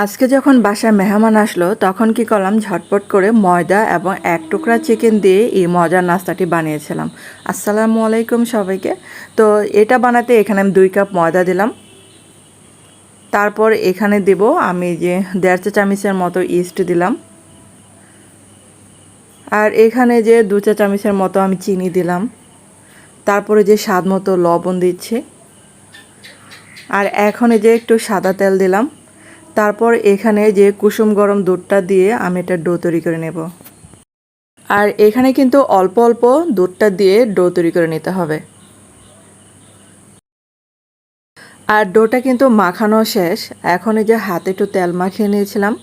আজকে যখন বাসায় মেহমান আসলো তখন কি করলাম, ঝটপট করে ময়দা এবং এক টুকরা চিকেন দিয়ে এই মজার নাস্তাটি বানিয়েছিলাম। আসসালামু আলাইকুম সবাইকে। তো এটা বানাতে এখানে আমি 2 কাপ ময়দা দিলাম। তারপর এখানে দেব আমি যে 1.5 চা চামচের মতো ইস্ট দিলাম। আর এখানে যে 2 চা চামচের মতো আমি চিনি দিলাম। তারপরে যে স্বাদ মতো লবণ দিচ্ছি। আর এখন যে একটু সাদা তেল দিলাম। তারপর এখানে যে কুসুম গরম দুধটা দিয়ে আমি এটা ডো তৈরি করে নেব। আর এখানে কিন্তু অল্প অল্প দুধটা দিয়ে ডো তৈরি করে নিতে হবে। আর ডোটা কিন্তু মাখানো শেষ। এখন এই যে হাতে একটু তেল মাখিয়ে নিয়েছিলাম।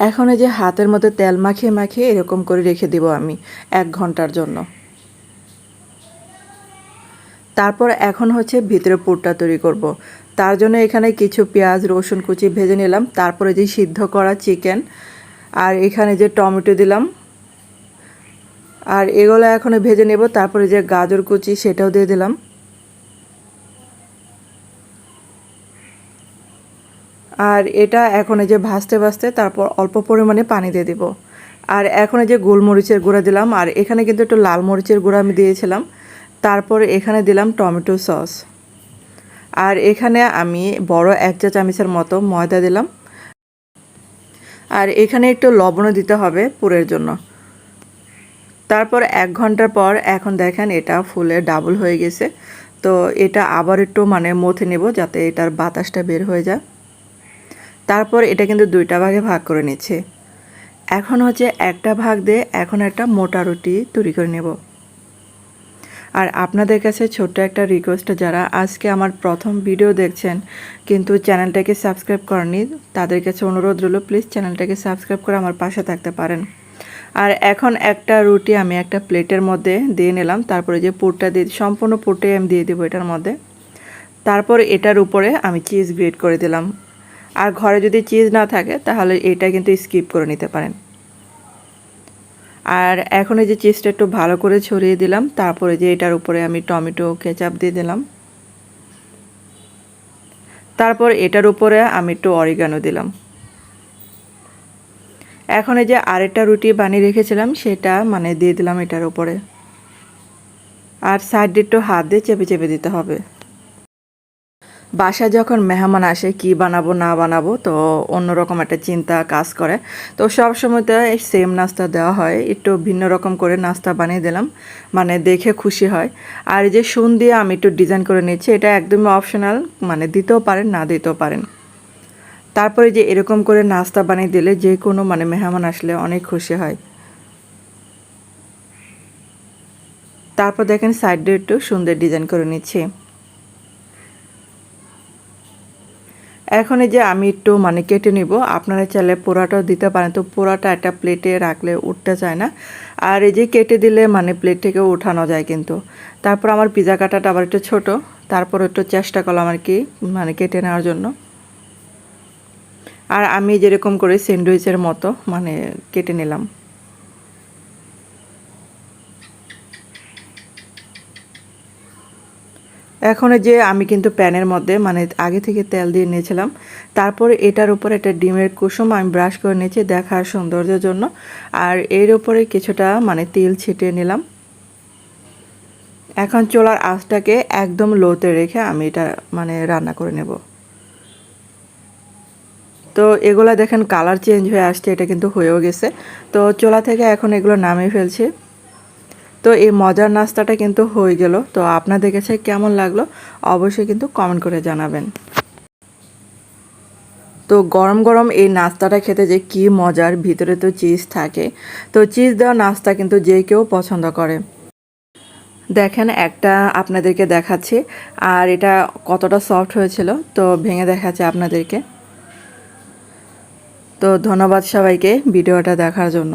এখন এই যে হাতের মধ্যে তেল মাখিয়ে মাখিয়ে এরকম করে রেখে দিব আমি 1 ঘন্টার জন্য। তারপর এখন হচ্ছে ভিতরে পুরটা তৈরি করব। তার জন্য এখানে কিছু পেঁয়াজ রসুন কুচি ভেজে নিলাম। তারপরে যে সিদ্ধ করা চিকেন আর এখানে যে টমেটো দিলাম। আর এগুলো এখন ভেজে নেব। তারপরে যে গাজর কুচি সেটাও দিয়ে দিলাম। আর এটা এখন এই যে ভাজতে ভাজতে তারপর অল্প পরিমাণে পানি দিয়ে দিব। আর এখন এই যে গোলমরিচের গুঁড়া দিলাম। আর এখানে কিন্তু একটু লাল মরিচের গুঁড়া আমি দিয়েছিলাম। তারপর এখানে দিলাম টমেটো সস। আর এখানে আমি বড় 1 চা চামচের মতো ময়দা দিলাম। আর এখানে একটু লবণও দিতে হবে পুরের জন্য। তারপর 1 ঘন্টার পর এখন দেখেন এটা ফুলে ডাবল হয়ে গেছে। তো এটা আবার একটু মথে নেব যাতে এটার বাতাসটা বের হয়ে যায়। তারপর এটা কিন্তু 2টা ভাগে ভাগ করে নিচ্ছে। এখন হচ্ছে একটা ভাগ দিয়ে এখন একটা মোটা রুটি তৈরি করে নেব। আর আপনাদের কাছে ছোট্ট একটা রিকোয়েস্ট, যারা আজকে আমার প্রথম ভিডিও দেখছেন কিন্তু চ্যানেলটাকে সাবস্ক্রাইব করেননি, তাদের কাছে অনুরোধ রইল প্লিজ চ্যানেলটাকে সাবস্ক্রাইব করে আমার পাশে থাকতে পারেন। আর এখন একটা রুটি আমি একটা প্লেটের মধ্যে দিয়ে নিলাম। তারপরে যে পুরটা দিয়ে সম্পূর্ণ পুরটাই আমি দিয়ে দেবো এটার মধ্যে। তারপর এটার উপরে আমি চিজ গ্রেট করে দিলাম। আর ঘরে যদি চিজ না থাকে তাহলে এটা কিন্তু স্কিপ করে নিতে পারেন। আর এখন এই যে চিজটা একটু ভালো করে ছড়িয়ে দিলাম। তারপরে যে এটার উপরে আমি টমেটো কেচাপ দিয়ে দিলাম। তারপর এটার উপরে আমি একটু অরিগানো দিলাম। এখন এই যে আরেকটা রুটি বানিয়ে রেখেছিলাম সেটা দিয়ে দিলাম এটার উপরে। আর সাইডে একটু হাত দিয়ে চেপে চেপে দিতে হবে। বাসায় যখন মেহমান আসে কি বানাবো না বানাবো তো অন্যরকম একটা চিন্তা কাজ করে। তো সব সময় তো এই সেম নাস্তা দেওয়া হয়, একটু ভিন্ন রকম করে নাস্তা বানিয়ে দিলাম, দেখে খুশি হয়। আর এই যে সুন দিয়ে আমি একটু ডিজাইন করে নিচ্ছি, এটা একদমই অপশনাল, দিতেও পারেন না দিতেও পারেন। তারপরে যে এরকম করে নাস্তা বানিয়ে দিলে যে কোনো মেহমান আসলে অনেক খুশি হয়। তারপর দেখেন সাইডে একটু সুন্দর ডিজাইন করে নিচ্ছি। এখন এই যে আমি একটু কেটে নিব। আপনারা চাইলে পোড়াটাও দিতে পারেন। তো পোড়াটা একটা প্লেটে রাখলে উঠতে চায় না। আর এই যে কেটে দিলে প্লেট থেকে উঠানো যায় কিন্তু। তারপর আমার পিজা কাটাটা আবার একটু ছোট। তারপর একটু চেষ্টা করলাম আর কি কেটে নেওয়ার জন্য। আর আমি যেরকম করে স্যান্ডউইচের মতো কেটে নিলাম। এখন যে আমি কিন্তু প্যানের মধ্যে আগে থেকে তেল দিয়ে নিয়েছিলাম। তারপরে এটার উপর একটা ডিমের কুসুম আমি ব্রাশ করে নিয়েছি দেখার সৌন্দর্যের জন্য। আর এর উপরে কিছুটা তেল ছিটিয়ে নিলাম। এখন চুলার আঁচটাকে একদম লোতে রেখে আমি এটা রান্না করে নেব। তো এগুলা দেখেন কালার চেঞ্জ হয়ে আসছে, এটা কিন্তু হয়েও গেছে। তো চুলা থেকে এখন এগুলো নামিয়ে ফেলছি। তো এই মজার নাস্তাটা কিন্তু হয়ে গেল। তো আপনাদের কাছে কেমন লাগলো অবশ্যই কিন্তু কমেন্ট করে জানাবেন। তো গরম গরম এই নাস্তাটা খেতে যে কি মজার, ভিতরে তো চিজ থাকে। তো চিজ দেওয়া নাস্তা কিন্তু যে কেউ পছন্দ করে। দেখেন একটা আপনাদেরকে দেখাচ্ছি আর এটা কতটা সফট হয়েছিল, তো ভেঙে দেখাচ্ছি আপনাদেরকে। তো ধন্যবাদ সবাইকে ভিডিওটা দেখার জন্য।